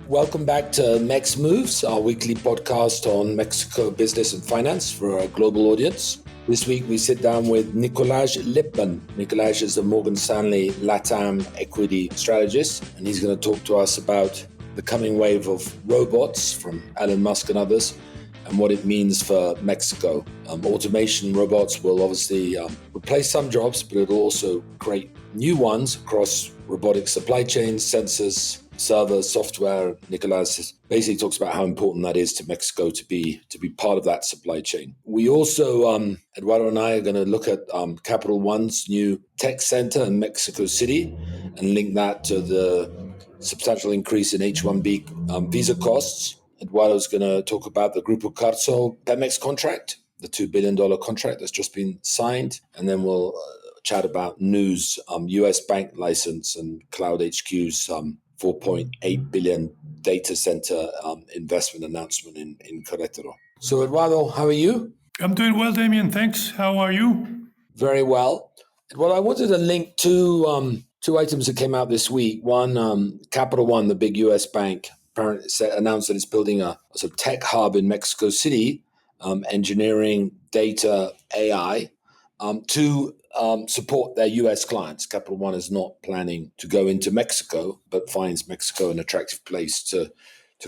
Welcome back to Mex Moves, our weekly podcast on Mexico business and finance for a global audience. This week we sit down with Nikolaj Lippmann. Nikolaj is a Morgan Stanley LATAM equity strategist, and he's going to talk to us about the coming wave of robots from Elon Musk and others and what it means for Mexico. Automation robots will obviously replace some jobs, but it'll also create new ones across robotic supply chains, sensors, servers, software. Nikolaj basically talks about how important that is to Mexico to be part of that supply chain. We also, Eduardo and I are going to look at Capital One's new tech center in Mexico City and link that to the substantial increase in H1-B visa costs. Eduardo's going to talk about the Grupo Carso Pemex contract, the $2 billion contract that's just been signed, and then we'll chat about news, US bank license and Cloud HQ's $4.8 billion data center investment announcement in Querétaro. So, Eduardo, how are you? I'm doing well, Damien. Thanks. How are you? Very well. Well, I wanted to link two items that came out this week. One, Capital One, the big US bank, apparently announced that it's building a sort of tech hub in Mexico City, engineering, data, AI, to support their US clients. Capital One is not planning to go into Mexico, but finds Mexico an attractive place to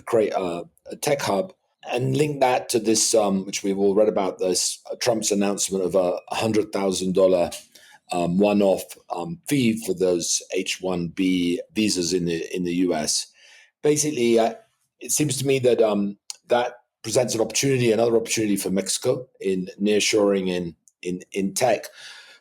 create a tech hub, and link that to this, which we've all read about, this Trump's announcement of a $100,000 one-off fee for those H1-B visas in the US. Basically, it seems to me that that presents another opportunity for Mexico in nearshoring in tech.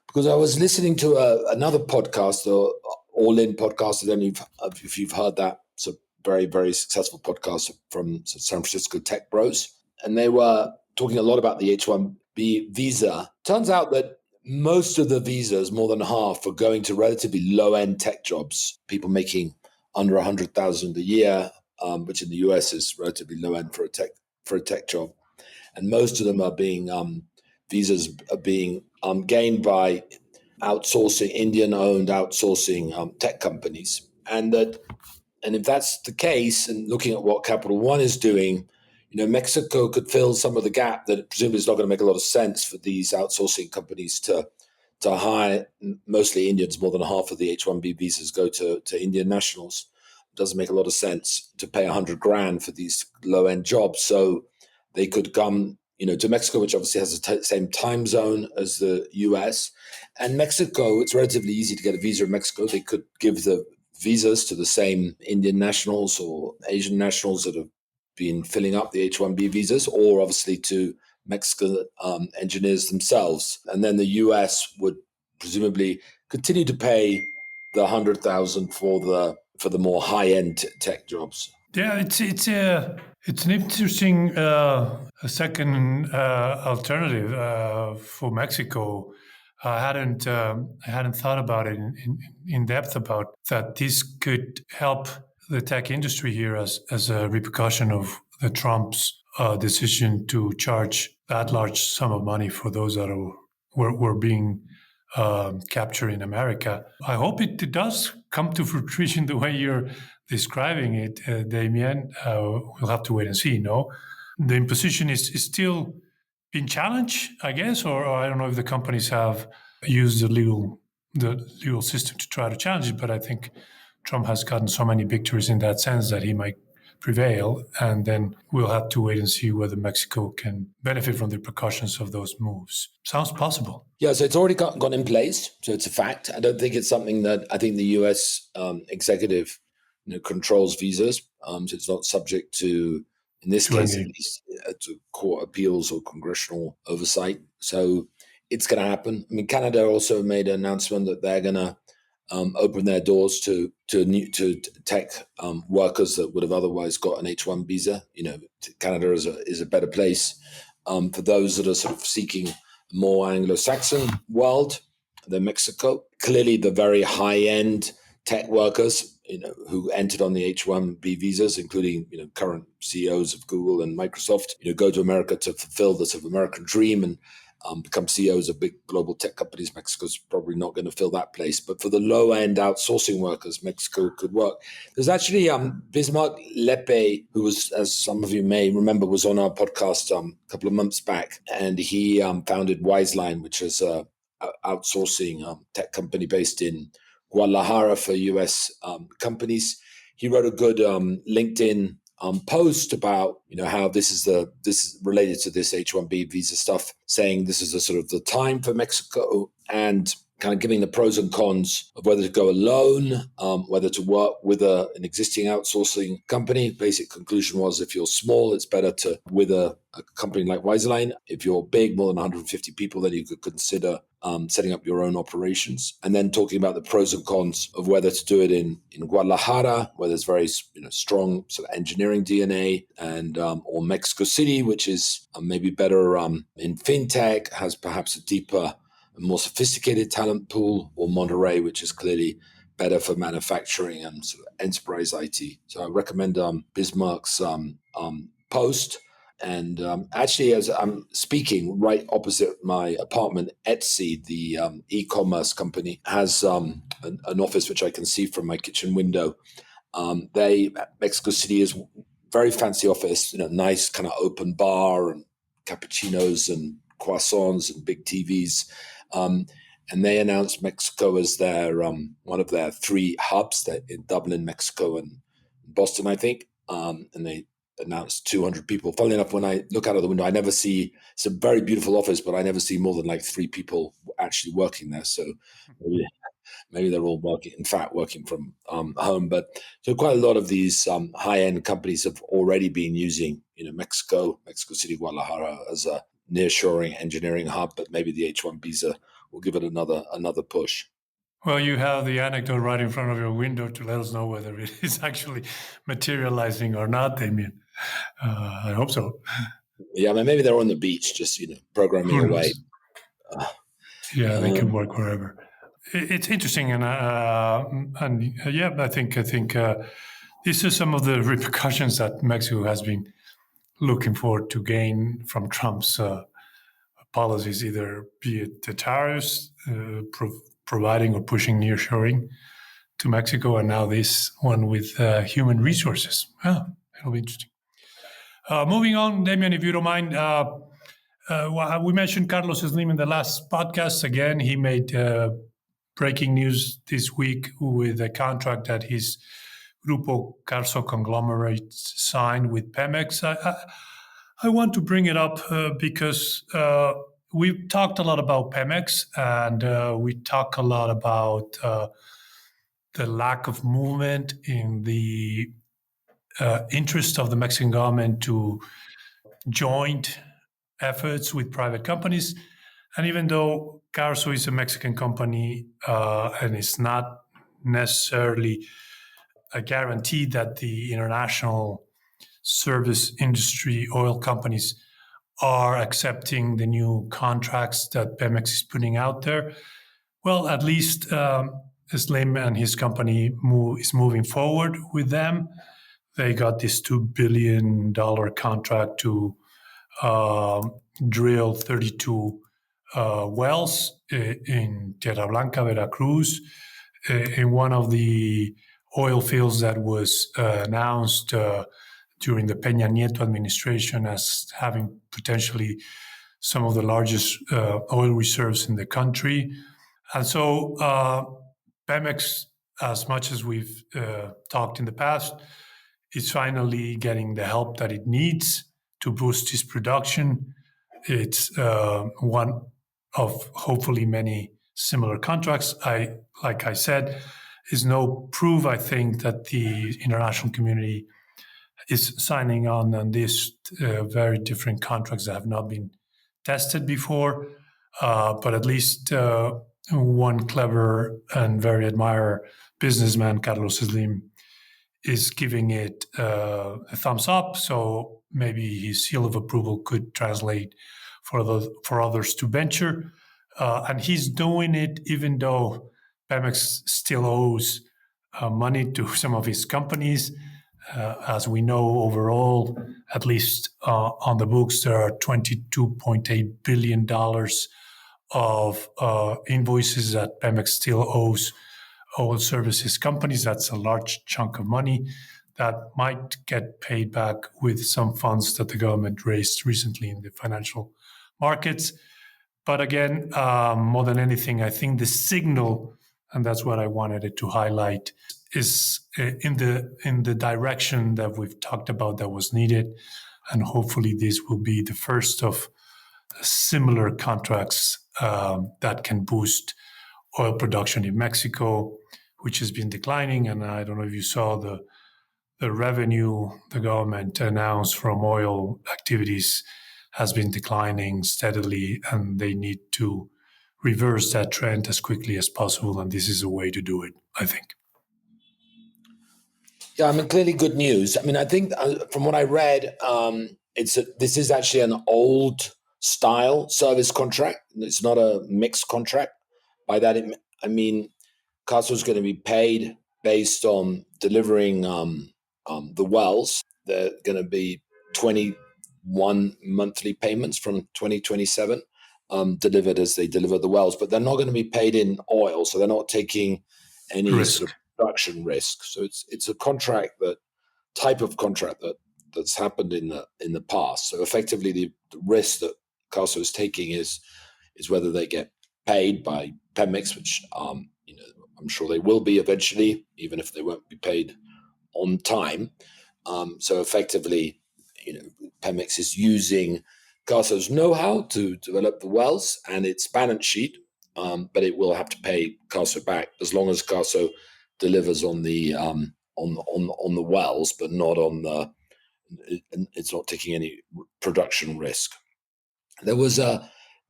Because I was listening to another podcast, the All In podcast. I don't know if you've heard that. It's a very, very successful podcast from San Francisco Tech Bros. And they were talking a lot about the H1B visa. Turns out that most of the visas, more than half, are going to relatively low-end tech jobs, people making under $100,000 a year, which in the US is relatively low-end for a tech job. And most of them are being visas are being gained by Indian-owned outsourcing tech companies. And if that's the case, and looking at what Capital One is doing, Mexico could fill some of the gap that presumably is not going to make a lot of sense for these outsourcing companies to hire mostly Indians. More than half of the H-1B visas go to Indian nationals. It doesn't make a lot of sense to pay $100,000 for these low-end jobs. So they could come to Mexico, which obviously has the same time zone as the US. And Mexico, it's relatively easy to get a visa in Mexico. They could give the visas to the same Indian nationals or Asian nationals that have been filling up the H-1B visas, or obviously to Mexican engineers themselves. And then the US would presumably continue to pay the $100,000 for the more high-end tech jobs. Yeah, it's an interesting second alternative for Mexico. I hadn't thought about it in depth about that. This could help the tech industry here as a repercussion of the Trump's decision to charge that large sum of money for those that were being captured in America. I hope it does come to fruition the way you're describing it, Damien. We'll have to wait and see. No, the imposition is still being challenged, I guess, or I don't know if the companies have used the legal system to try to challenge it. But I think Trump has gotten so many victories in that sense that he might prevail, and then we'll have to wait and see whether Mexico can benefit from the repercussions of those moves. Sounds possible. Yeah, so it's already gone in place, so it's a fact. I don't think it's something that I think the U.S. Executive controls visas, so it's not subject to, in this case at least, to court appeals or congressional oversight. So it's going to happen. I mean, Canada also made an announcement that they're going to open their doors to tech workers that would have otherwise got an H1 visa. Canada is a better place for those that are sort of seeking a more Anglo-Saxon world than Mexico. Clearly, the very high-end tech workers, who entered on the H1B visas, including current CEOs of Google and Microsoft, go to America to fulfill the sort of American dream become CEOs of big global tech companies. Mexico's probably not going to fill that place. But for the low-end outsourcing workers, Mexico could work. There's actually Bismarck Lepe, who was, as some of you may remember, was on our podcast a couple of months back. And he founded Wiseline, which is a outsourcing tech company based in Guadalajara for U.S. Companies. He wrote a good LinkedIn post about how this is related to this H1-B visa stuff, saying this is a sort of the time for Mexico, and kind of giving the pros and cons of whether to go alone, whether to work with an existing outsourcing company. Basic conclusion was, if you're small, it's better to with a company like Wiseline. If you're big, more than 150 people, then you could consider setting up your own operations. And then talking about the pros and cons of whether to do it in Guadalajara, where there's very strong sort of engineering DNA, and or Mexico City, which is maybe better in fintech, has perhaps a deeper, more sophisticated talent pool, or Monterrey, which is clearly better for manufacturing and sort of enterprise IT. So I recommend Bismarck's post. And actually, as I'm speaking, right opposite my apartment, Etsy, the e-commerce company, has an office which I can see from my kitchen window. Mexico City is very fancy office, nice kind of open bar and cappuccinos and croissants and big TVs. And they announced Mexico as their one of their 3 hubs, in Dublin, Mexico, and Boston, I think. And they announced 200 people. Funnily enough, when I look out of the window, I never see, it's a very beautiful office, but I never see more than like 3 people actually working there. So maybe they're all working from home. But so quite a lot of these high-end companies have already been using, Mexico City, Guadalajara as a nearshoring engineering hub, but maybe the H1 visa will give it another push. Well, you have the anecdote right in front of your window to let us know whether it is actually materializing or not, Damien. I hope so. Yeah, maybe they're on the beach, just programming away. They can work wherever. It's interesting, and yeah, I think these are some of the repercussions that Mexico has been looking forward to gain from Trump's policies, either be it the tariffs, providing or pushing nearshoring to Mexico, and now this one with human resources. It'll be interesting. Moving on, Damien, if you don't mind, we mentioned Carlos Slim in the last podcast. Again, he made breaking news this week with a contract that his Grupo Carso conglomerate signed with Pemex. I want to bring it up because we've talked a lot about Pemex, and we talk a lot about the lack of movement in the interest of the Mexican government to joint efforts with private companies. And even though Carso is a Mexican company and it's not necessarily a guarantee that the international service industry oil companies are accepting the new contracts that Pemex is putting out there, well, at least Slim and his company is moving forward with them. They got this $2 billion contract to drill 32 wells in Tierra Blanca, Veracruz, in one of the oil fields that was announced during the Peña Nieto administration as having potentially some of the largest oil reserves in the country. And so Pemex, as much as we've talked in the past, is finally getting the help that it needs to boost its production. It's one of hopefully many similar contracts. Like I said, is no proof, I think, that the international community is signing on these very different contracts that have not been tested before. But at least one clever and very admired businessman, Carlos Slim, is giving it a thumbs up. So maybe his seal of approval could translate for others to venture. And he's doing it even though Pemex still owes money to some of his companies. As we know, overall, at least on the books, there are $22.8 billion of invoices that Pemex still owes oil services companies. That's a large chunk of money that might get paid back with some funds that the government raised recently in the financial markets. But again, more than anything, I think the signal, and that's what I wanted it to highlight, is in the direction that we've talked about that was needed. And hopefully this will be the first of similar contracts that can boost oil production in Mexico, which has been declining. And I don't know if you saw the revenue the government announced from oil activities has been declining steadily, and they need to reverse that trend as quickly as possible. And this is a way to do it, I think. Yeah, I mean, clearly good news. I mean, I think from what I read, this is actually an old style service contract. It's not a mixed contract. By that, I mean, Carso is going to be paid based on delivering the wells. They're going to be 21 monthly payments from 2027 delivered as they deliver the wells, but they're not going to be paid in oil, so they're not taking any risk. Sort of production risk. So it's a contract type of contract that's happened in the past. So effectively, the risk that Carso is taking is whether they get paid by Pemex, which I'm sure they will be eventually, even if they won't be paid on time. So effectively, Pemex is using Carso's know-how to develop the wells and its balance sheet, but it will have to pay Carso back as long as Carso delivers on the wells, but not on the. It's not taking any production risk. There was an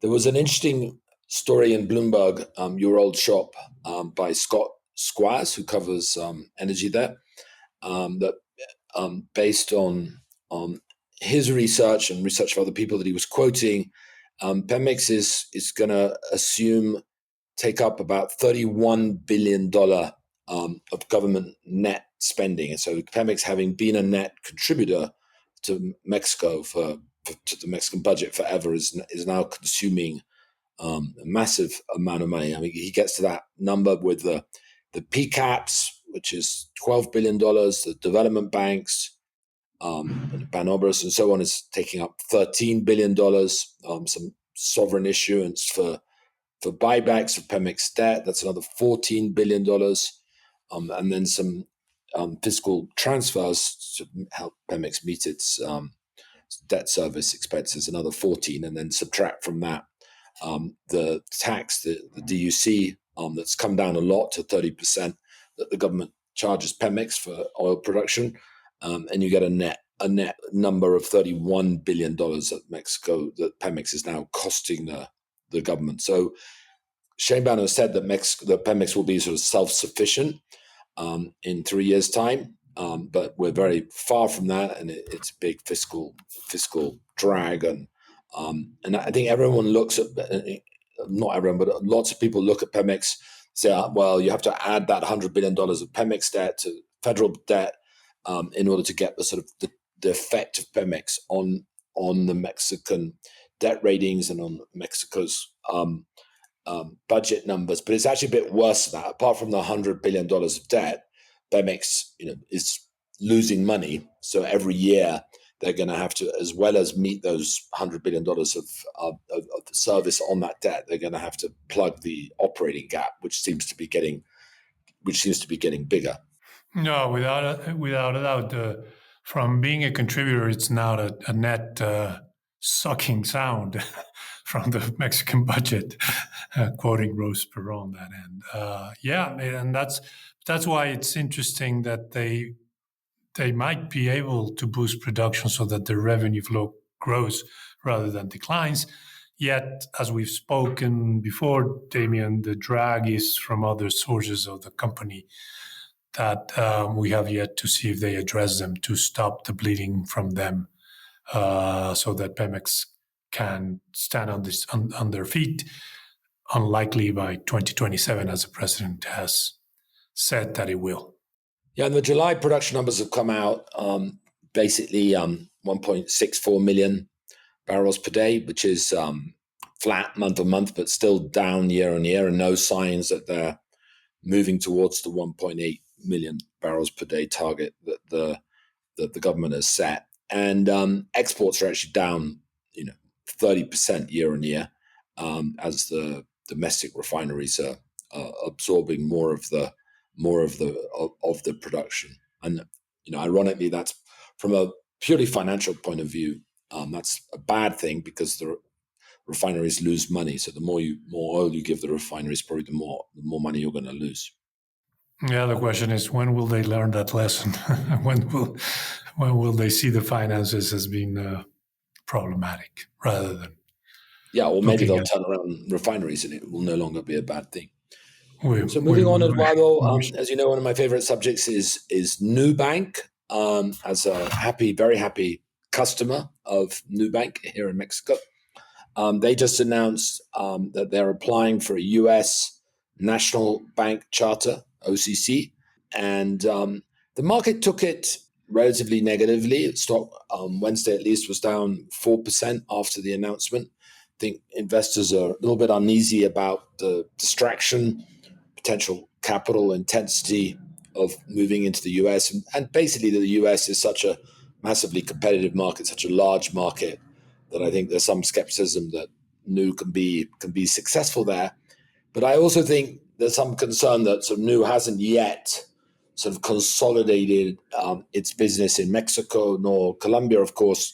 interesting story in Bloomberg, your old shop, by Scott Squires, who covers energy there, that based on his research and research of other people that he was quoting, Pemex is going to take up about $31 billion of government net spending. And so Pemex, having been a net contributor to Mexico to the Mexican budget forever, is now consuming a massive amount of money. I mean, he gets to that number with the PCAPs, which is $12 billion, the development banks, Banobras and so on is taking up $13 billion, some sovereign issuance for buybacks of Pemex debt, that's another $14 billion, and then some fiscal transfers to help Pemex meet its debt service expenses, another 14, and then subtract from that the tax, the DUC, that's come down a lot to 30% that the government charges Pemex for oil production, and you get a net number of $31 billion that Pemex is now costing the government. So Shane Bannon said that Pemex will be sort of self-sufficient in 3 years' time, but we're very far from that, and it's a big fiscal drag. And I think everyone looks at, not everyone, but lots of people look at Pemex, say, well, you have to add that $100 billion of Pemex debt to federal debt in order to get the sort of the effect of Pemex on the Mexican debt ratings and on Mexico's budget numbers. But it's actually a bit worse than that. Apart from the $100 billion of debt, Pemex is losing money. So every year they're going to have to, as well as meet those $100 billion of service on that debt, they're going to have to plug the operating gap, which seems to be getting bigger. No, without a doubt. From being a contributor, it's now a net sucking sound from the Mexican budget, quoting Rose Perot on that end. And that's why it's interesting that they might be able to boost production so that the revenue flow grows rather than declines. Yet, as we've spoken before, Damien, the drag is from other sources of the company that we have yet to see if they address them to stop the bleeding from them, so that Pemex can stand on their feet, unlikely by 2027, as the president has said that it will. Yeah, and the July production numbers have come out. Basically, 1.64 million barrels per day, which is flat month on month, but still down year on year, and no signs that they're moving towards the 1.8 million barrels per day target that the government has set. And exports are actually down, 30% year on year, as the domestic refineries are absorbing more of the production. And ironically, that's from a purely financial point of view, that's a bad thing because the refineries lose money. So the more oil you give the refineries, probably the more money you're going to lose. Yeah, the question is, when will they learn that lesson? when will they see the finances as being problematic rather than or maybe they'll turn around refineries and it will no longer be a bad thing. So we moving on, Eduardo, as you know, one of my favorite subjects is Nubank. As a very happy customer of Nubank here in Mexico, they just announced that they're applying for a U.S. national bank charter, OCC, and the market took it relatively negatively. Stock Wednesday at least was down 4% after the announcement. I think investors are a little bit uneasy about the distraction, potential capital intensity of moving into the US. And basically the US is such a massively competitive market, such a large market, that I think there's some skepticism that Nu can be successful there. But I also think there's some concern that sort of Nu hasn't yet sort of consolidated its business in Mexico nor Colombia, of course,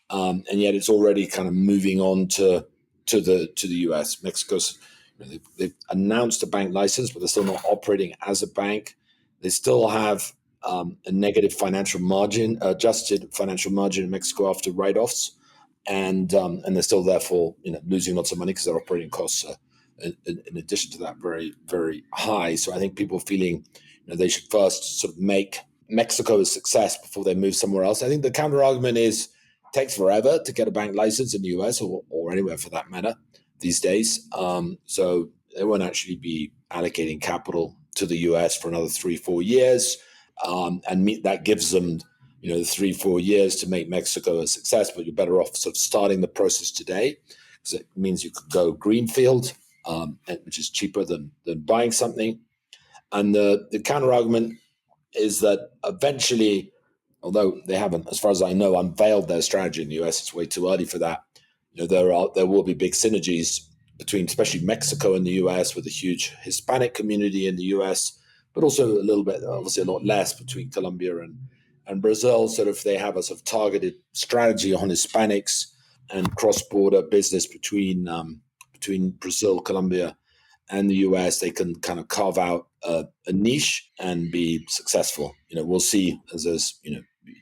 and yet it's already kind of moving on to the US. Mexico's they've announced a bank license, but they're still not operating as a bank. They still have a negative financial margin, adjusted financial margin in Mexico after write-offs, and they're still therefore losing lots of money because their operating costs are, in addition to that, very, very high. So I think people feeling they should first sort of make Mexico a success before they move somewhere else. I think the counter argument is it takes forever to get a bank license in the US or anywhere for that matter these days. So they won't actually be allocating capital to the US for another 3-4 years. And that gives them, the 3-4 years to make Mexico a success, but you're better off sort of starting the process today because it means you could go greenfield, which is cheaper than buying something. And the counter argument is that eventually, although they haven't, as far as I know, unveiled their strategy in the US, it's way too early for that. There will be big synergies between, especially Mexico and the US, with a huge Hispanic community in the US, but also a little bit, obviously a lot less between Colombia and Brazil. So if they have a sort of targeted strategy on Hispanics and cross-border business between Brazil, Colombia, and the US, they can kind of carve out a niche and be successful. We'll see, as there's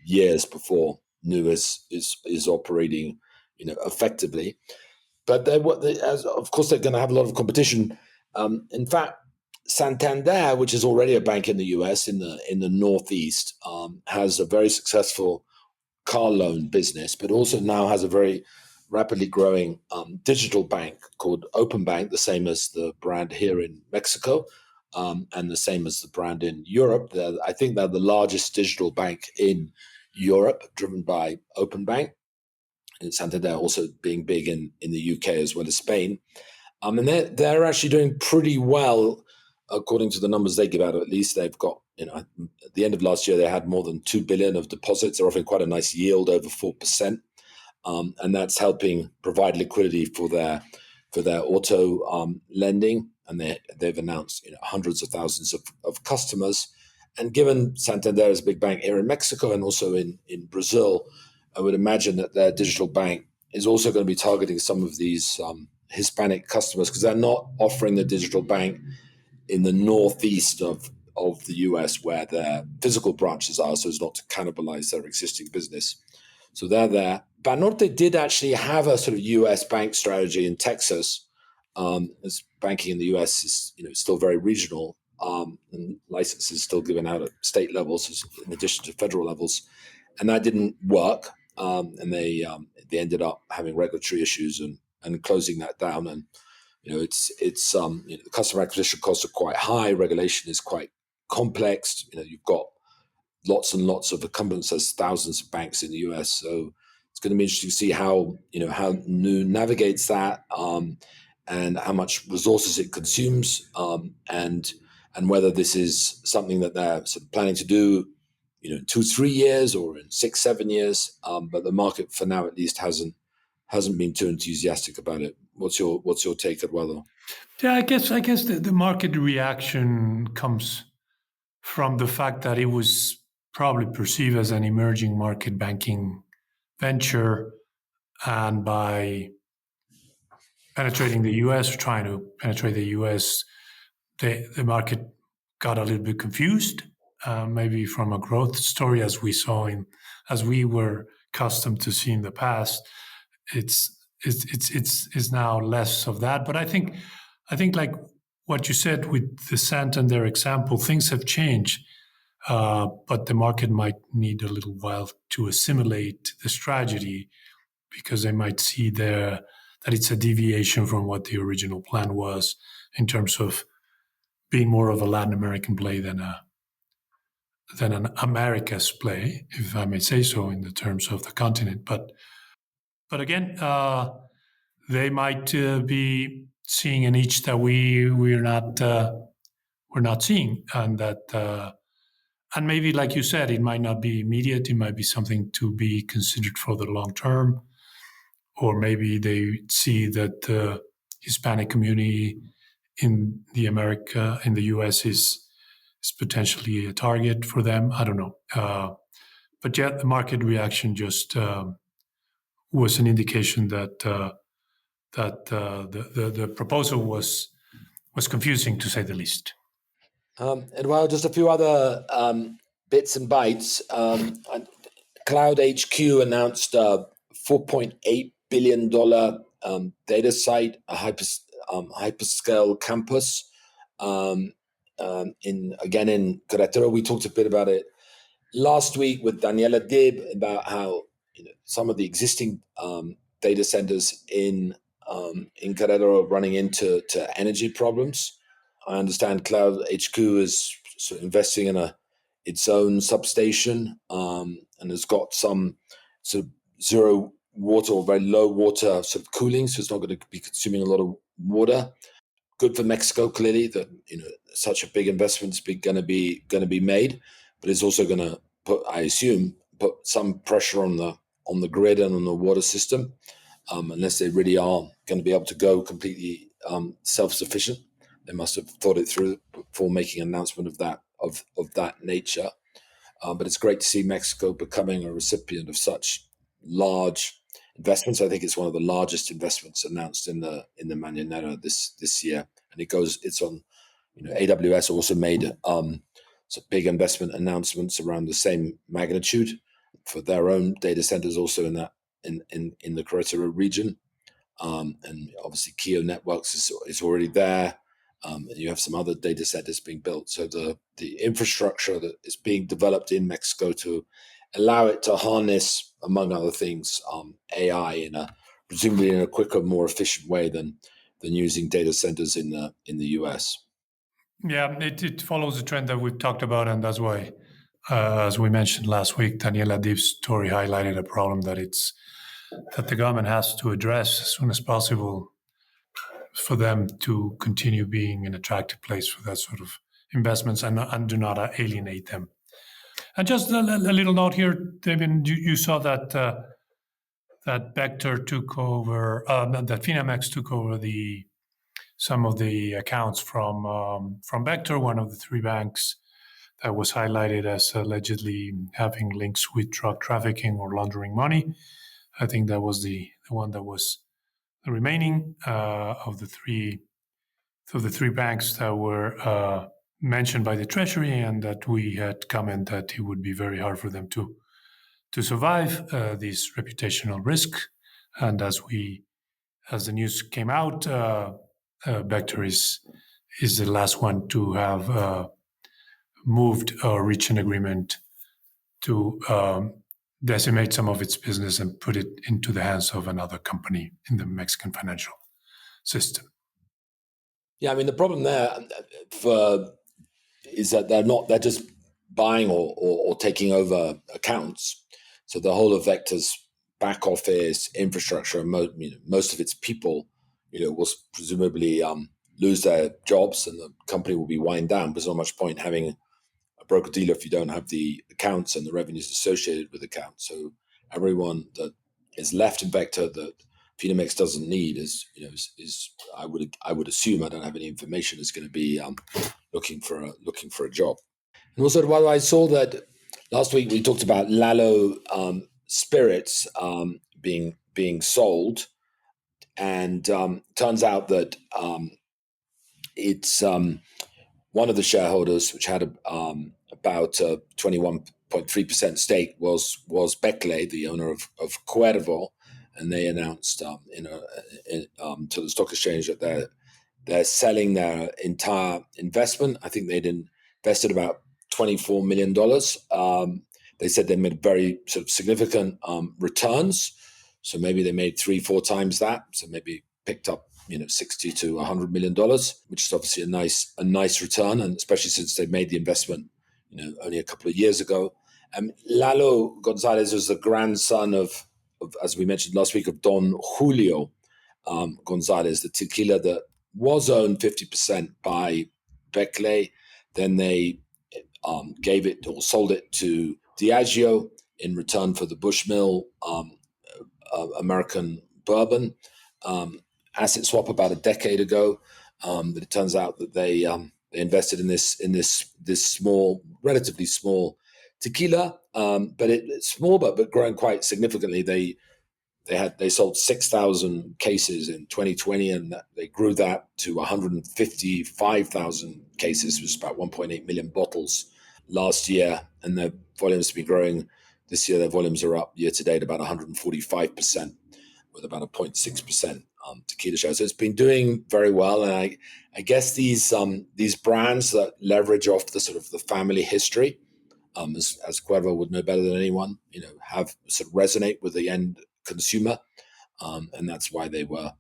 years before Nu is operating effectively. But of course, they're going to have a lot of competition. In fact, Santander, which is already a bank in the US in the Northeast, has a very successful car loan business, but also now has a very rapidly growing digital bank called Open Bank, the same as the brand here in Mexico, and the same as the brand in Europe. I think they're the largest digital bank in Europe, driven by Open Bank. And Santander also being big in the UK as well as Spain. And they're actually doing pretty well, according to the numbers they give out. At least they've got, at the end of last year, they had more than 2 billion of deposits. They're offering quite a nice yield, over 4%. And that's helping provide liquidity for their auto lending. And they've announced hundreds of thousands of customers. And given Santander is a big bank here in Mexico and also in Brazil, I would imagine that their digital bank is also going to be targeting some of these Hispanic customers because they're not offering the digital bank in the northeast of the US where their physical branches are, so as not to cannibalize their existing business. So they're there. Banorte did actually have a sort of US bank strategy in Texas, as banking in the US is still very regional, and licenses still given out at state levels in addition to federal levels, and that didn't work. And they ended up having regulatory issues and closing that down. And the customer acquisition costs are quite high. Regulation is quite complex. You've got lots and lots of incumbents. There's thousands of banks in the US, so it's going to be interesting to see how Nu navigates that, and how much resources it consumes, and whether this is something that they're sort of planning to do, 2-3 years or in 6-7 years. But the market, for now at least, hasn't been too enthusiastic about it. What's your take, Eduardo? Yeah, I guess the market reaction comes from the fact that it was probably perceived as an emerging market banking venture, and by penetrating the US, or trying to penetrate the US, the market got a little bit confused, maybe from a growth story as we were accustomed to see in the past. It's now less of that. But I think like what you said with the Santander example, things have changed, but the market might need a little while to assimilate the strategy, because they might see that it's a deviation from what the original plan was in terms of being more of a Latin American play than an Americas play, if I may say so, in the terms of the continent. But again, they might be seeing a niche that we're not seeing, and that and maybe, like you said, it might not be immediate. It might be something to be considered for the long term, or maybe they see that the Hispanic community in the US is potentially a target for them. I don't know. But yet the market reaction just was an indication that the proposal was confusing, to say the least. And while just a few other bits and bytes, Cloud HQ announced a $4.8 billion data site, a hyperscale campus in Querétaro. We talked a bit about it last week with Daniela Dib about how some of the existing data centers in Querétaro are running into energy problems. I understand Cloud HQ is sort of investing in its own substation, and has got some sort of zero water or very low water sort of cooling, so it's not going to be consuming a lot of water. Good for Mexico, clearly, that such a big investment is going to be made, but it's also going to put some pressure on the grid and on the water system, unless they really are going to be able to go completely self-sufficient. They must have thought it through before making an announcement of that nature. But it's great to see Mexico becoming a recipient of such large investments. I think it's one of the largest investments announced in the Mañanera this year, and it's on. AWS also made some big investment announcements around the same magnitude for their own data centers, also in the Querétaro region, and obviously Keo Networks is already there. And you have some other data centers being built. So the infrastructure that is being developed in Mexico to allow it to harness, among other things, AI presumably in a quicker, more efficient way than using data centers in the US. Yeah, it follows the trend that we've talked about, and that's why, as we mentioned last week, Daniela Dib's story highlighted a problem that the government has to address as soon as possible, for them to continue being an attractive place for that sort of investments, and do not alienate them. And just a little note here, David, you saw that Vector took over, that Finamex took over some of the accounts from Vector, one of the three banks that was highlighted as allegedly having links with drug trafficking or laundering money. I think that was the one that was the remaining of the three banks that were mentioned by the Treasury, and that we had commented that it would be very hard for them to survive this reputational risk. And as the news came out, Vector is the last one to have moved or reached an agreement to decimate some of its business and put it into the hands of another company in the Mexican financial system. Yeah, I mean, the problem there is that they're just buying or taking over accounts. So the whole of Vector's back office infrastructure, and most of its people, will presumably lose their jobs, and the company will be wind down. There's not much point having a broker dealer if you don't have the accounts and the revenues associated with accounts. So everyone that is left in Vector that Pemex doesn't need is I would assume, I don't have any information, is going to be looking for a job. And also, while I saw that last week we talked about Lalo spirits being sold, and turns out that it's one of the shareholders, which had about 21.3% stake, was Beckley, the owner of Cuervo, and they announced to the stock exchange that they're selling their entire investment. I think they'd invested about $24 million. They said they made very sort of significant returns. So maybe they made 3-4 times that. So maybe picked up $60 to $100 million, which is obviously a nice return, and especially since they made the investment only a couple of years ago. Lalo Gonzalez was the grandson of, as we mentioned last week, of Don Julio Gonzalez, the tequila that was owned 50% by Beckley. Then they gave it or sold it to Diageo in return for the Bushmill American bourbon asset swap about a decade ago. But it turns out that they invested in this small, relatively small tequila, but it's small, but growing quite significantly. They sold 6,000 cases in 2020, and they grew that to 155,000 cases, which is about 1.8 million bottles last year. And their volumes have been growing this year. Their volumes are up year to date about 145%, with about a 0.6% tequila share. So it's been doing very well. And I guess these brands that leverage off the sort of the family history, as Cuervo would know better than anyone, have sort of resonate with the end consumer, and that's why they've grown,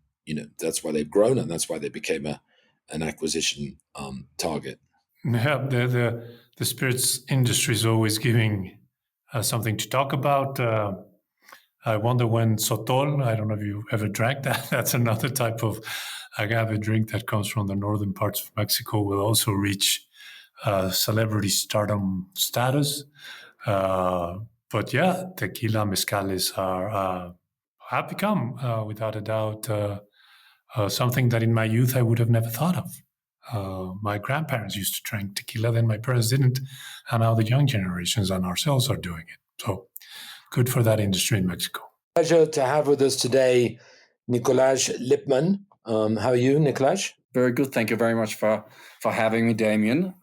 and that's why they became an acquisition target. Yeah, the spirits industry is always giving something to talk about. I wonder when Sotol, I don't know if you ever drank that. That's another type of agave drink that comes from the northern parts of Mexico, will also reach celebrity stardom status. But yeah, tequila, mezcales have become, without a doubt, something that in my youth I would have never thought of. My grandparents used to drink tequila, then my parents didn't, and now the young generations and ourselves are doing it. So good for that industry in Mexico. Pleasure to have with us today Nikolaj Lippmann. How are you, Nikolaj? Very good. Thank you very much for having me, Damien.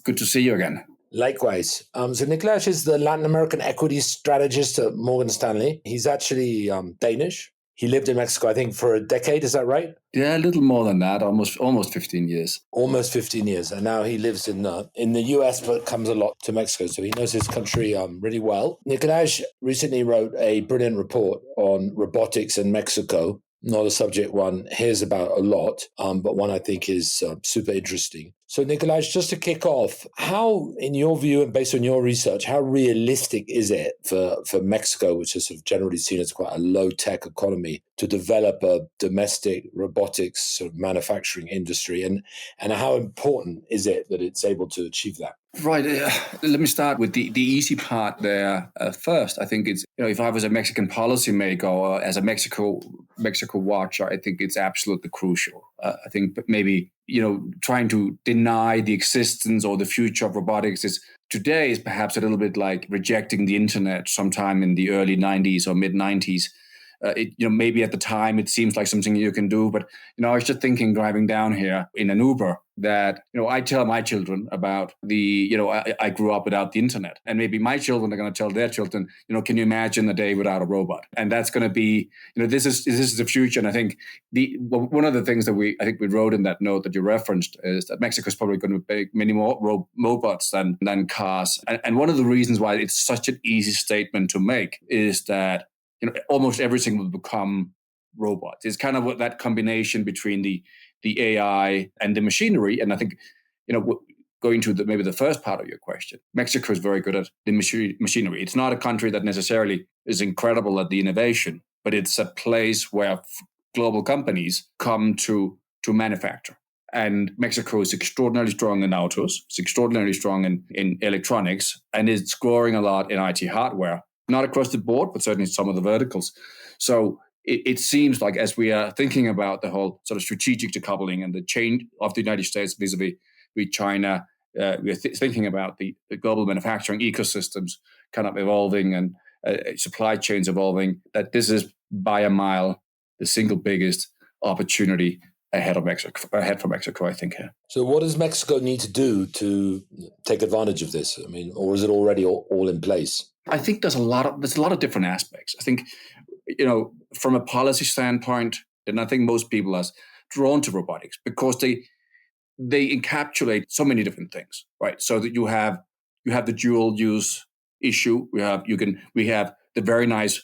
Good to see you again. Likewise. So Nikolaj is the Latin American equity strategist at Morgan Stanley. He's actually Danish. He lived in Mexico, I think, for a decade. Is that right? Yeah, a little more than that. Almost 15 years. Almost 15 years. And now he lives in the US, but comes a lot to Mexico. So he knows his country really well. Nikolaj recently wrote a brilliant report on robotics in Mexico. Not a subject one hears about a lot, but one I think is super interesting. So, Nikolaj, just to kick off, how, in your view and based on your research, how realistic is it for Mexico, which is sort of generally seen as quite a low-tech economy, to develop a domestic robotics sort of manufacturing industry? And how important is it that it's able to achieve that? Right. Let me start with the easy part there first. I think it's, if I was a Mexican policymaker or as a Mexico watcher, I think it's absolutely crucial. I think maybe, trying to deny the existence or the future of robotics today is perhaps a little bit like rejecting the internet sometime in the early 90s or mid 90s. Maybe at the time it seems like something you can do, but I was just thinking driving down here in an Uber that I tell my children about I grew up without the internet, and maybe my children are going to tell their children, can you imagine a day without a robot? And that's going to be, this is the future. And I think one of the things that we wrote in that note that you referenced is that Mexico is probably going to make many more robots than cars. And one of the reasons why it's such an easy statement to make is that almost everything will become robots. It's kind of that combination between the AI and the machinery. And I think, going to maybe the first part of your question, Mexico is very good at the machinery. It's not a country that necessarily is incredible at the innovation, but it's a place where global companies come to manufacture. And Mexico is extraordinarily strong in autos. It's extraordinarily strong in electronics, and it's growing a lot in IT hardware. Not across the board, but certainly some of the verticals. So it seems like as we are thinking about the whole sort of strategic decoupling and the change of the United States vis-a-vis China, we're thinking about the global manufacturing ecosystems kind of evolving and supply chains evolving, that this is by a mile the single biggest opportunity ahead for Mexico, I think. Here. So what does Mexico need to do to take advantage of this? I mean, or is it already all in place? I think there's a lot of different aspects. I think, from a policy standpoint, and I think most people are drawn to robotics because they encapsulate so many different things, right? So that you have the dual use issue. We have the very nice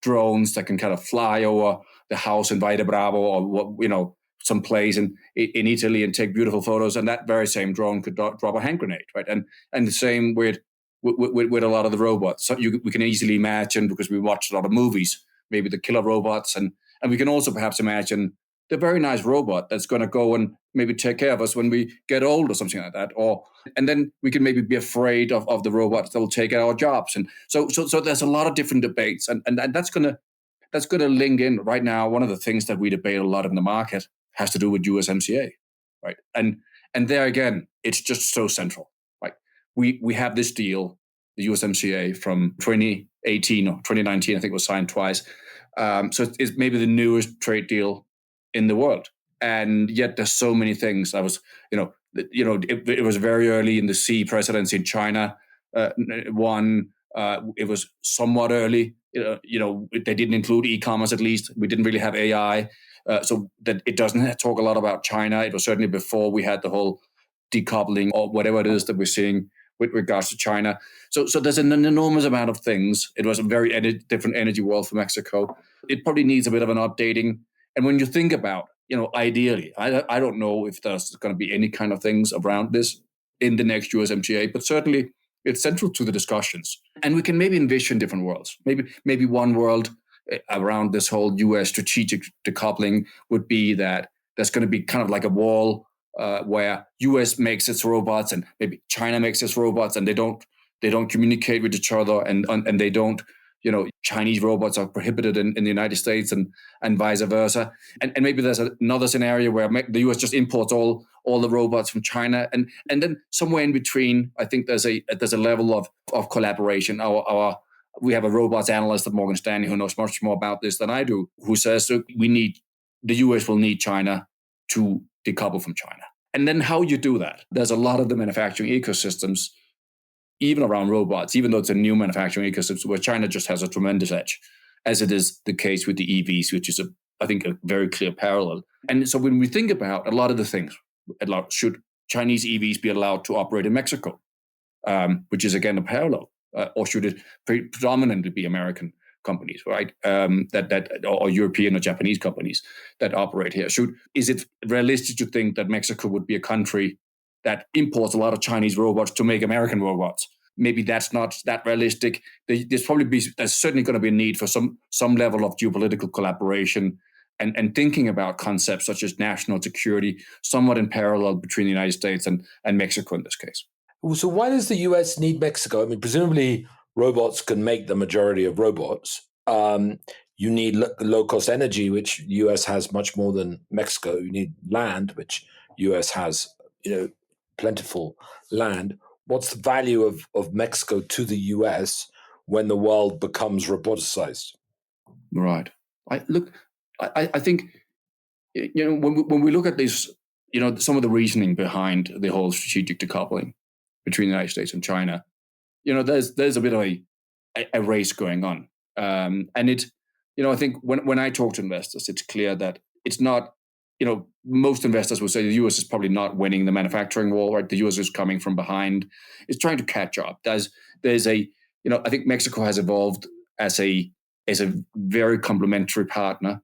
drones that can kind of fly over the house in Valle Bravo or some place in Italy and take beautiful photos, and that very same drone could drop a hand grenade, right? And the same with a lot of the robots. So we can easily imagine, because we watched a lot of movies, maybe the killer robots, and we can also perhaps imagine the very nice robot that's going to go and maybe take care of us when we get old or something like that. And then we can maybe be afraid of the robots that will take our jobs. And so there's a lot of different debates, and that's going to link in right now. One of the things that we debate a lot in the market has to do with USMCA, right? And there again, it's just so central, right? We have this deal, the USMCA from 2018 or 2019, I think it was signed twice. So it's maybe the newest trade deal in the world, and yet there's so many things. It was very early in the Xi presidency in China. It was somewhat early. They didn't include e-commerce. At least we didn't really have AI. So that it doesn't talk a lot about China. It was certainly before we had the whole decoupling or whatever it is that we're seeing with regards to China. So there's an enormous amount of things. It was a very different energy world for Mexico. It probably needs a bit of an updating. And when you think about, ideally, I don't know if there's going to be any kind of things around this in the next USMCA, but certainly it's central to the discussions. And we can maybe envision different worlds. Maybe one world around this whole US strategic decoupling would be that there's going to be kind of like a wall where US makes its robots and maybe China makes its robots, and they don't communicate with each other, and they don't, Chinese robots are prohibited in the United States and vice versa. And maybe there's another scenario where the US just imports all the robots from China, and then somewhere in between, I think there's a level of collaboration. We have a robots analyst at Morgan Stanley who knows much more about this than I do, who says the US will need China to decouple from China. And then how you do that? There's a lot of the manufacturing ecosystems, even around robots, even though it's a new manufacturing ecosystem where China just has a tremendous edge, as it is the case with the EVs, which is, I think, a very clear parallel. And so when we think about a lot of the things, should Chinese EVs be allowed to operate in Mexico, which is, again, a parallel? Or should it predominantly be American companies, right? Or European or Japanese companies that operate here? Is it realistic to think that Mexico would be a country that imports a lot of Chinese robots to make American robots? Maybe that's not that realistic. There's certainly going to be a need for some level of geopolitical collaboration and thinking about concepts such as national security, somewhat in parallel between the United States and Mexico in this case. So why does the US need Mexico? I mean, presumably robots can make the majority of robots. You need low-cost energy, which US has much more than Mexico. You need land, which US has, plentiful land. What's the value of Mexico to the US when the world becomes roboticized? Right. I think, when we look at this, some of the reasoning behind the whole strategic decoupling between the United States and China, there's a bit of a race going on. And it, I think when I talk to investors, it's clear that it's not, most investors will say the US is probably not winning the manufacturing war, right? The US is coming from behind. It's trying to catch up. I think Mexico has evolved as a very complementary partner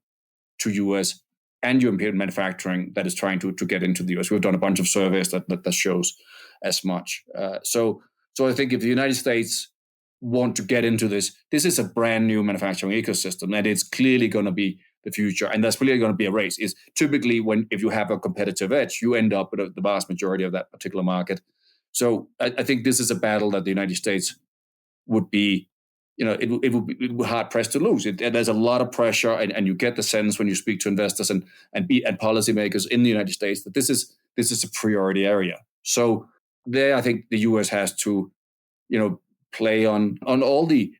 to US. and European manufacturing that is trying to get into the US. We've done a bunch of surveys that shows as much. So I think if the United States want to get into this is a brand new manufacturing ecosystem, and it's clearly going to be the future. And that's really going to be a race. Is typically if you have a competitive edge, you end up with the vast majority of that particular market. So I think this is a battle that the United States would be, it would be hard pressed to lose. There's a lot of pressure, and you get the sense when you speak to investors and policymakers in the United States that this is a priority area. So there, I think the US has to, play on all the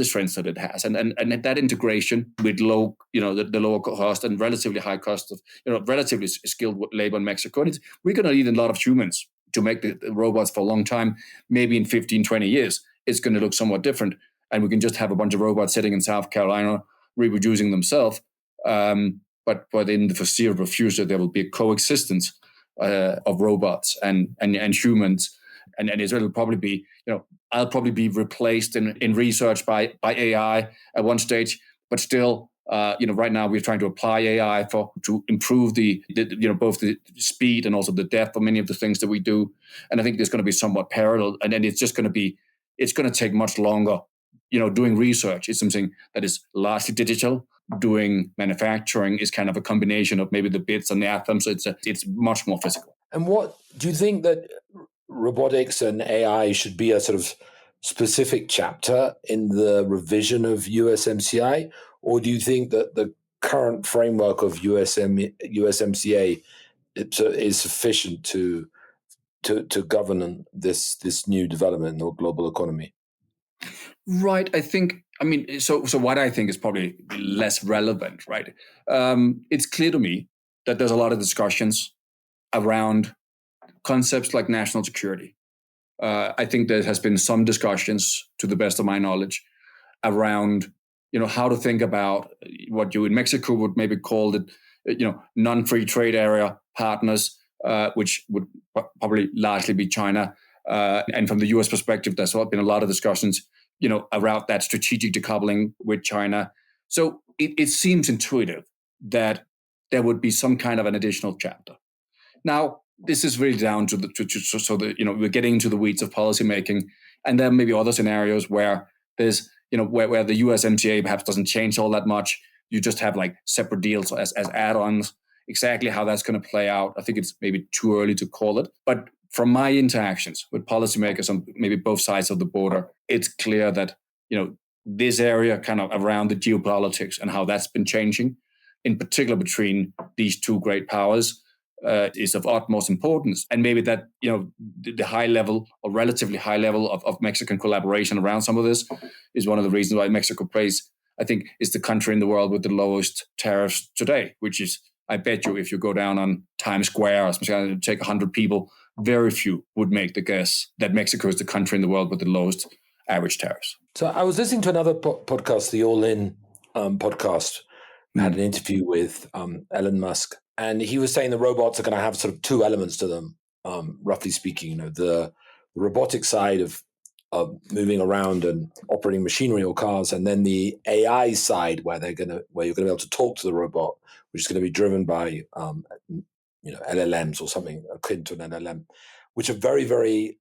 strengths that it has, and that integration with low, the lower cost and relatively high cost of, relatively skilled labor in Mexico. And we're going to need a lot of humans to make the robots for a long time. Maybe in 15, 20 years, it's going to look somewhat different, and we can just have a bunch of robots sitting in South Carolina reproducing themselves. But in the foreseeable future, there will be a coexistence of robots and humans. And it'll probably be, I'll probably be replaced in research by AI at one stage, but still, right now we're trying to apply AI to improve the both the speed and also the depth of many of the things that we do. And I think there's going to be somewhat parallel, and then it's going to take much longer. Doing research is something that is largely digital. Doing manufacturing is kind of a combination of maybe the bits and the atoms. So it's much more physical. And what do you think that robotics and AI should be a sort of specific chapter in the revision of USMCA, or do you think that the current framework of USMCA is sufficient to govern this new development in the global economy? Right. So what I think is probably less relevant, right? It's clear to me that there's a lot of discussions around concepts like national security. I think there has been some discussions, to the best of my knowledge, around how to think about what you in Mexico would maybe call it, non-free trade area partners, which would probably largely be China. And from the U.S. perspective, there's been a lot of discussions, around that strategic decoupling with China. So it seems intuitive that there would be some kind of an additional chapter. Now, this is really down to we're getting into the weeds of policymaking, and there may be other scenarios where there's, where the USMCA perhaps doesn't change all that much. You just have like separate deals as add-ons. Exactly how that's going to play out, I think it's maybe too early to call it. But from my interactions with policymakers on maybe both sides of the border, it's clear that, this area kind of around the geopolitics and how that's been changing, in particular between these two great powers, is of utmost importance. And maybe that, the high level or relatively high level of Mexican collaboration around some of this is one of the reasons why Mexico is the country in the world with the lowest tariffs today, which is, I bet you if you go down on Times Square, especially take 100 people, very few would make the guess that Mexico is the country in the world with the lowest average tariffs. So I was listening to another podcast, the All In podcast. Had an interview with Elon Musk, and he was saying the robots are going to have sort of two elements to them, roughly speaking. The robotic side of moving around and operating machinery or cars, and then the AI side where you're going to be able to talk to the robot, which is going to be driven by LLMs or something akin to an LLM, which are very, very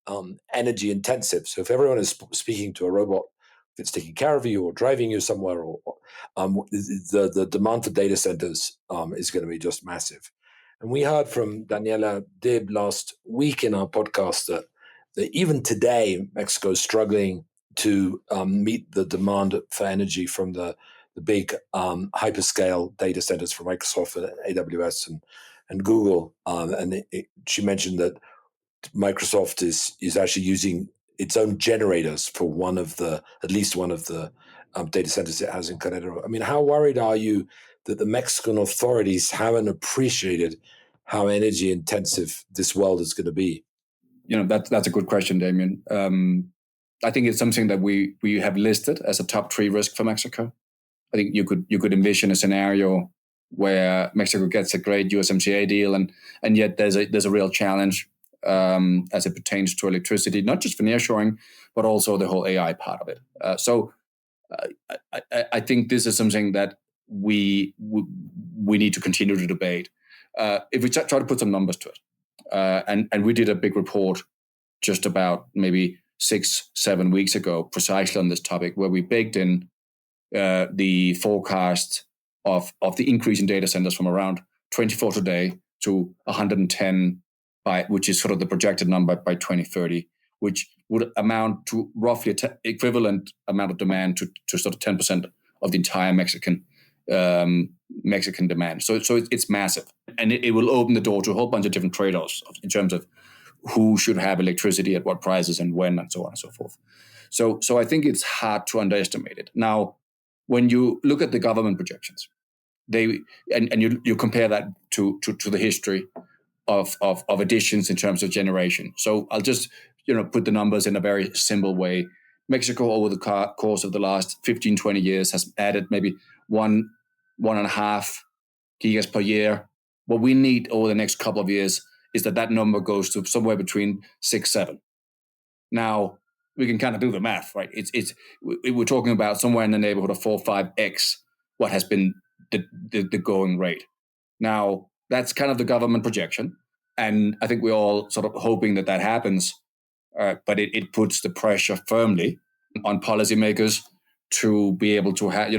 energy intensive. So if everyone is speaking to a robot, if it's taking care of you or driving you somewhere, or the demand for data centers is going to be just massive. And we heard from Daniela Dib last week in our podcast that even today, Mexico is struggling to meet the demand for energy from the big hyperscale data centers from Microsoft and AWS and Google. She mentioned that Microsoft is actually using its own generators for at least one of the data centers it has in Querétaro. I mean, how worried are you that the Mexican authorities haven't appreciated how energy intensive this world is going to be? That's a good question, Damien. I think it's something that we have listed as a top 3 risk for Mexico. I think you could envision a scenario where Mexico gets a great USMCA deal, and yet there's a real challenge as it pertains to electricity, not just for nearshoring, but also the whole AI part of it. So I think this is something that we need to continue to debate. If we try to put some numbers to it, and we did a big report just about maybe 6-7 weeks ago, precisely on this topic, where we baked in the forecast of the increase in data centers from around 24 today to 110 which is sort of the projected number by 2030, which would amount to roughly equivalent amount of demand to sort of 10% of the entire Mexican demand. So it's massive, and it will open the door to a whole bunch of different trade-offs in terms of who should have electricity at what prices and when, and so on and so forth. So I think it's hard to underestimate it. Now, when you look at the government projections, you compare that to the history of additions in terms of generation. So I'll just put the numbers in a very simple way. Mexico, over the course of the last 15-20 years, has added maybe 1.5 gigas per year. What we need over the next couple of years is that number goes to somewhere between 6-7. Now, we can kind of do the math, right? We're talking about somewhere in the neighborhood of 4-5x what has been the going rate. Now, that's kind of the government projection, and I think we're all sort of hoping that happens, but it puts the pressure firmly on policymakers to be able to have,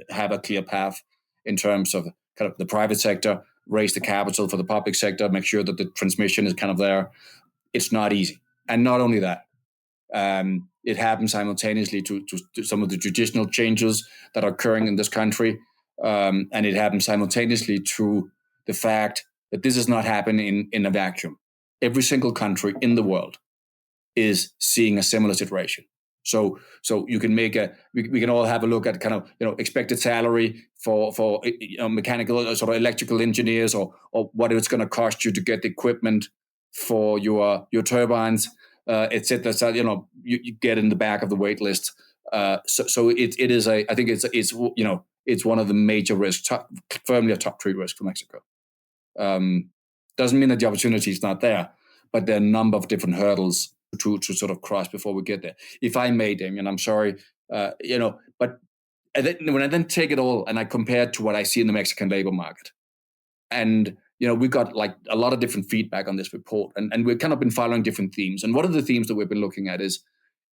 have a clear path in terms of kind of the private sector, raise the capital for the public sector, make sure that the transmission is kind of there. It's not easy. And not only that, it happens simultaneously to some of the traditional changes that are occurring in this country. And it happens simultaneously to the fact that this is not happening in a vacuum. Every single country in the world is seeing a similar situation. So you can we can all have a look at kind of expected salary for mechanical or sort of electrical engineers, or what it's going to cost you to get the equipment for your turbines, etc. So you get in the back of the wait list. So it is I think it's one of the major risks, firmly a top 3 risk for Mexico. Doesn't mean that the opportunity is not there, but there are a number of different hurdles to sort of cross before we get there. If I may, Damien, I'm sorry, but when I then take it all and I compare it to what I see in the Mexican labor market, and we got like a lot of different feedback on this report, and we've kind of been following different themes. And one of the themes that we've been looking at is,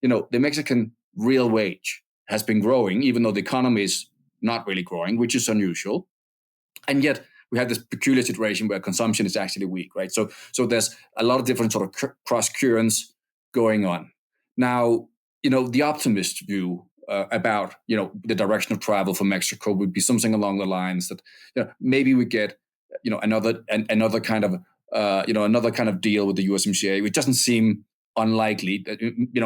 the Mexican real wage has been growing, even though the economy is not really growing, which is unusual. And yet we have this peculiar situation where consumption is actually weak, right? So there's a lot of different sort of cross currents going on. Now, the optimist view about, the direction of travel for Mexico would be something along the lines that, maybe we get, another kind of, another kind of deal with the USMCA, which doesn't seem unlikely. That,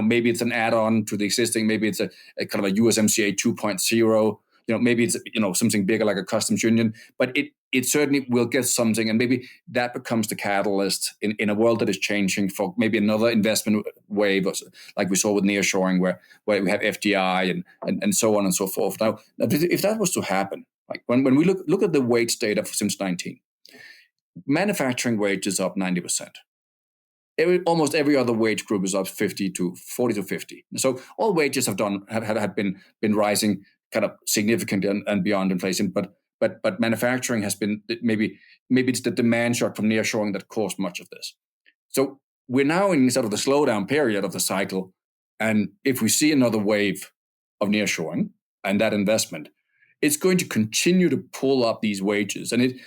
maybe it's an add-on to the existing, maybe it's a kind of a USMCA 2.0, maybe it's, something bigger like a customs union, but it certainly will get something, and maybe that becomes the catalyst in a world that is changing for maybe another investment wave, like we saw with Nearshoring, where we have FDI and so on and so forth. Now, if that was to happen, like when we look at the wage data since 19, manufacturing wages up 90%. Almost every other wage group is up 40 to 50. So all wages have been rising kind of significantly and beyond inflation, but manufacturing has been maybe it's the demand shock from nearshoring that caused much of this. So we're now in sort of the slowdown period of the cycle, and if we see another wave of nearshoring and that investment, it's going to continue to pull up these wages. And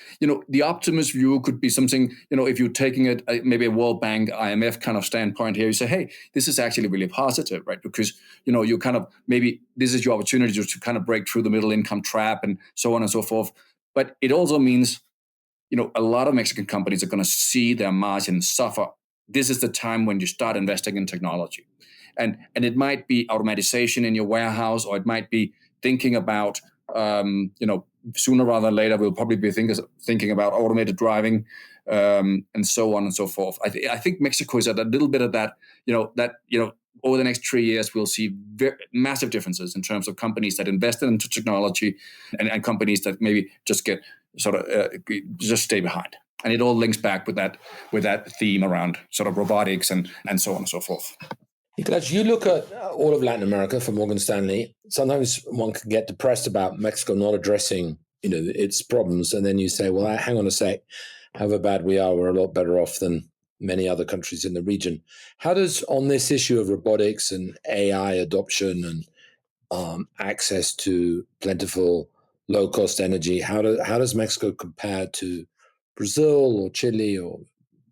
the optimist view could be something, if you're taking it maybe a World Bank, IMF kind of standpoint here, you say, hey, this is actually really positive, right? Because, you kind of, maybe this is your opportunity to kind of break through the middle income trap and so on and so forth. But it also means, a lot of Mexican companies are going to see their margins suffer. This is the time when you start investing in technology. And it might be automatization in your warehouse, or it might be thinking about, sooner rather than later, we'll probably be thinking about automated driving, and so on and so forth. I think Mexico is at a little bit of that, over the next 3 years, we'll see massive differences in terms of companies that invested into technology and companies that maybe just get sort of just stay behind. And it all links back with that theme around sort of robotics and so on and so forth. Nikolaj, you look at all of Latin America for Morgan Stanley. Sometimes one can get depressed about Mexico not addressing, its problems, and then you say, "Well, hang on a sec. However bad we are, we're a lot better off than many other countries in the region." How does, on this issue of robotics and AI adoption and access to plentiful, low-cost energy, how does Mexico compare to Brazil or Chile or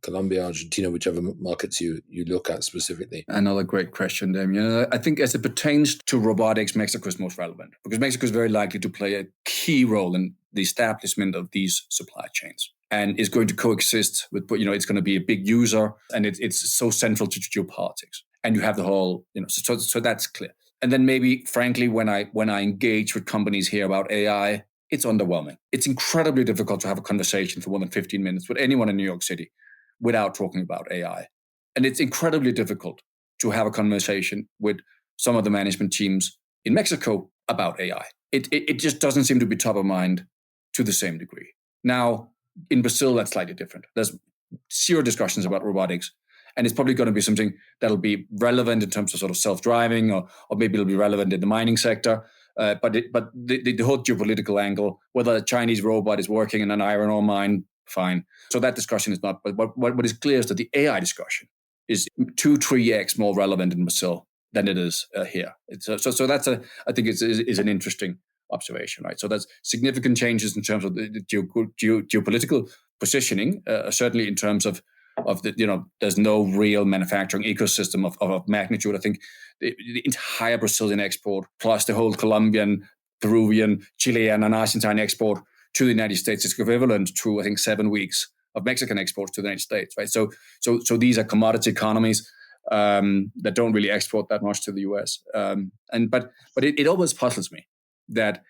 Colombia, Argentina, whichever markets you look at specifically? Another great question, Damien. I think as it pertains to robotics, Mexico is most relevant because Mexico is very likely to play a key role in the establishment of these supply chains and is going to coexist with, it's going to be a big user and it's so central to geopolitics. And you have the whole, so that's clear. And then maybe, frankly, when I engage with companies here about AI, it's underwhelming. It's incredibly difficult to have a conversation for more than 15 minutes with anyone in New York City without talking about AI. And it's incredibly difficult to have a conversation with some of the management teams in Mexico about AI. It just doesn't seem to be top of mind to the same degree. Now, in Brazil, that's slightly different. There's zero discussions about robotics. And it's probably going to be something that'll be relevant in terms of sort of self-driving, or maybe it'll be relevant in the mining sector. But the whole geopolitical angle, whether a Chinese robot is working in an iron ore mine, fine. So that discussion is not. But what is clear is that the AI discussion is 2-3x more relevant in Brazil than it is here. So that's I think is an interesting observation, right? So that's significant changes in terms of the geopolitical positioning, certainly in terms of the, there's no real manufacturing ecosystem of magnitude. I think the entire Brazilian export plus the whole Colombian, Peruvian, Chilean, and Argentine export to the United States is equivalent to, I think, 7 weeks of Mexican exports to the United States, right? So these are commodity economies that don't really export that much to the US. But it always puzzles me that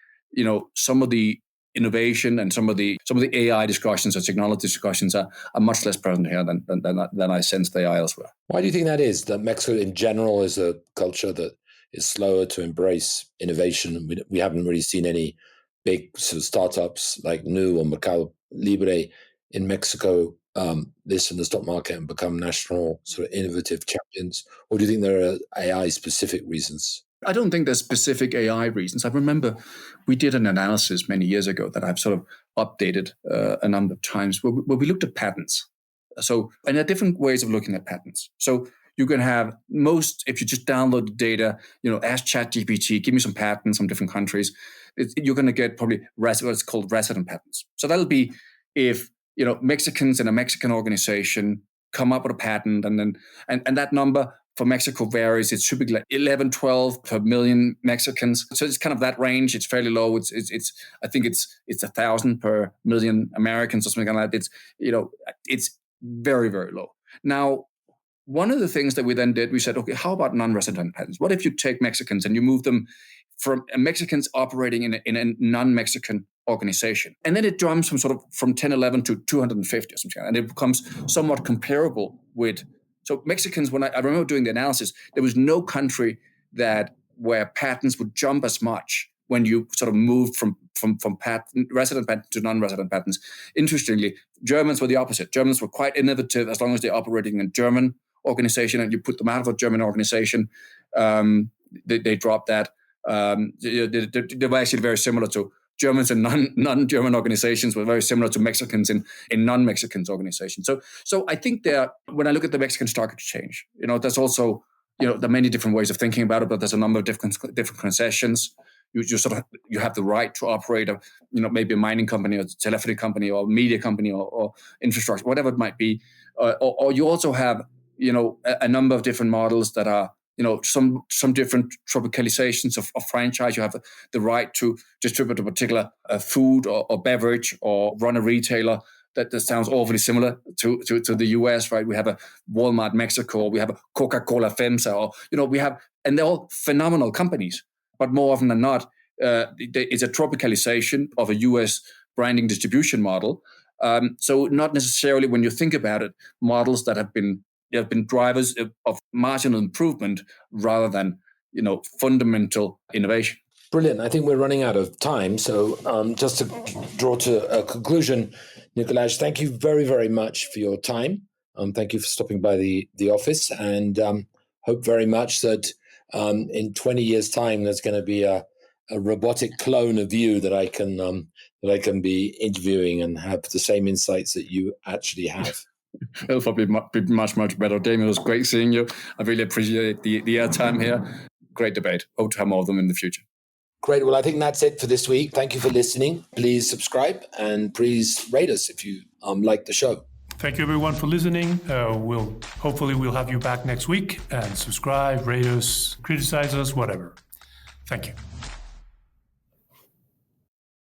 some of the innovation and some of the AI discussions or technology discussions are much less present here than I sense they are elsewhere. Why do you think that is? That Mexico in general is a culture that is slower to embrace innovation. We haven't really seen any big sort of startups like Nu or Mercado Libre in Mexico list in the stock market and become national sort of innovative champions. Or do you think there are AI specific reasons? I don't think there's specific AI reasons. I remember we did an analysis many years ago that I've sort of updated a number of times where we looked at patents. So, and there are different ways of looking at patents. So you can have if you just download the data, ask ChatGPT, give me some patents from different countries, you're going to get probably what's called resident patents. So that'll be if, Mexicans in a Mexican organization come up with a patent and that number for Mexico varies. It's typically like 11, 12 per million Mexicans. So it's kind of that range. It's fairly low. I think it's 1,000 per million Americans or something like that. It's very, very low. Now, one of the things that we then did, we said, okay, how about non-resident patents? What if you take Mexicans and you move them from Mexicans operating in a non-Mexican organization? And then it jumps from 10, 11 to 250 or something. And it becomes somewhat comparable with. So Mexicans, when I remember doing the analysis, there was no country where patents would jump as much when you sort of moved from resident patents to non-resident patents. Interestingly, Germans were the opposite. Germans were quite innovative as long as they're operating in a German organization and you put them out of a German organization, they dropped that. They were actually very similar to Germans and non-German organizations were very similar to Mexicans in non-Mexicans organizations. So I think when I look at the Mexican Stock Exchange, there's also, there are many different ways of thinking about it, but there's a number of different concessions. You have the right to operate maybe a mining company or a telephony company or a media company or infrastructure, whatever it might be. Or you also have, a number of different models that are, some different tropicalizations of franchise. You have the right to distribute a particular food or beverage or run a retailer that sounds awfully similar to the US, right? We have a Walmart Mexico, we have a Coca-Cola FEMSA, and they're all phenomenal companies. But more often than not, it's a tropicalization of a US branding distribution model. So not necessarily, when you think about it, models that have been drivers of marginal improvement rather than fundamental innovation. Brilliant. I think we're running out of time. So just to draw to a conclusion, Nikolaj, thank you very, very much for your time. Thank you for stopping by the office, and hope very much that in 20 years' time, there's going to be a robotic clone of you that I can be interviewing and have the same insights that you actually have. It'll probably be much, much better. Damien, it was great seeing you. I really appreciate the airtime here. Great debate. Hope to have more of them in the future. Great. Well, I think that's it for this week. Thank you for listening. Please subscribe and please rate us if you like the show. Thank you, everyone, for listening. Hopefully we'll have you back next week. And subscribe, rate us, criticize us, whatever. Thank you.